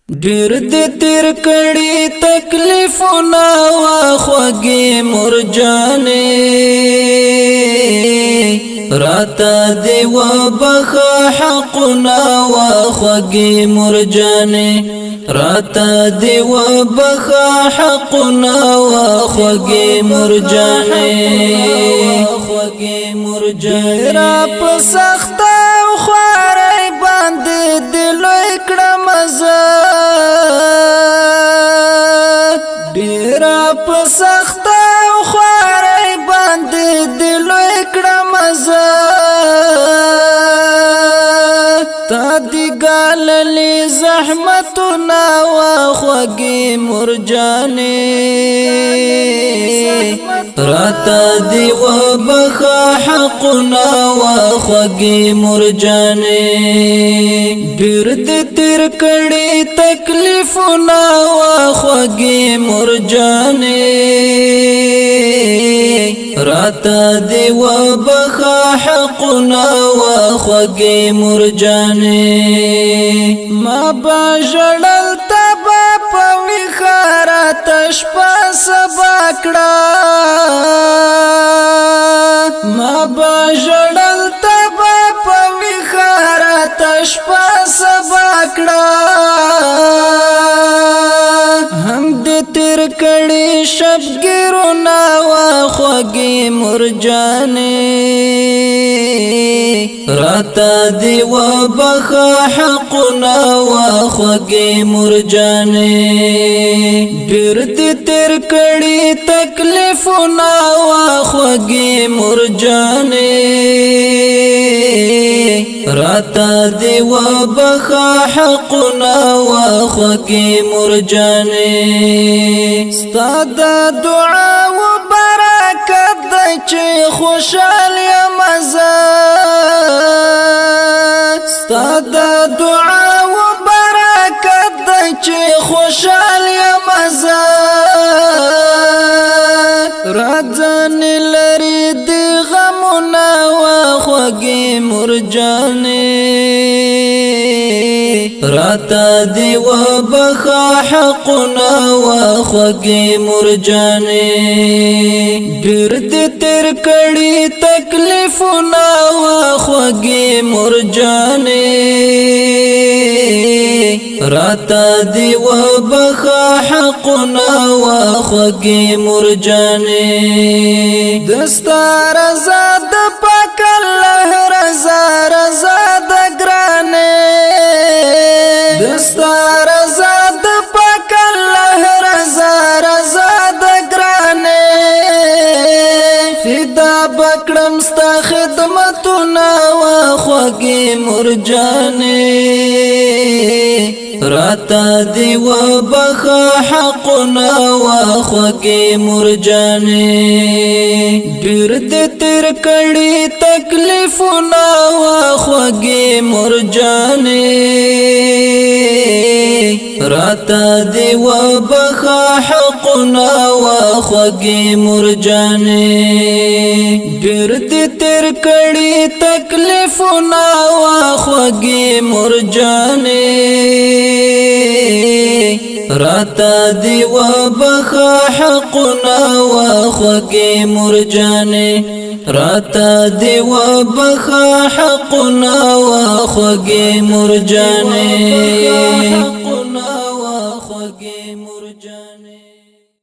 ډیر دې تیر کړي تکلیفونه واخوږي مرجانې راته دې وبخه حقونه واخوږي مرجانې راته دې وبخه حقونه واخوږي مرجانې را په سخته خوارې باندې دلوي کړم ډیرا په سخته خوارې باندې دلوي کړم تا دی ګاللې زحمتونه واخوږي مرجانې راته دی وبخه حقونه واخوږي مرجانې ډیر دې تیر کړي تکلیفونه واخوږي مرجانې راته دی وبخه حقونه واخوږي مرجانې ما بجړل تبا په وخاره تشپا سبا کړه ما بجړل تبا په وخاره تشپا سبا کړه هم دې تیر کړي شبګرونه واخوږي مرجانې راته دې وبخه حقونه واخوږي مرجانې ډیر دې تیر کړي تکلیفونه واخوږي مرجانې راته دې وبخه حقونه واخوږي مرجانې ستا د دعا و برکت د چې خوشحال یم ستا د دعا و برکت د چې خوشحال یم راځن لري د غمونه واخوږي مرجانې راته دې وبخه حقونه واخوږي مرجانې ډیر دې تیر کړي تکلیفونه واخوږي مرجانې راته دې وبخه حقونه واخوږي مرجانې دستا رضا د پاک الله رضا رضا د ګرانې دستا رضا د پاک الله رضا رضا د ګرانې فدا بکړم ستا خدمتونه واخوږي مرجانې راته دې وبخه حقونه واخوږي مرجانې ډیر دې تیر کړي تکلیفونه واخوږي مرجانې راته دې وبخه حقونه واخوږي مرجانې ډیر دې تیر کړي تکلیفونه واخوږي مرجانې راته دې وبخه حقونه واخوږي مرجانې راته دې وبخه حقونه واخوږي مرجانې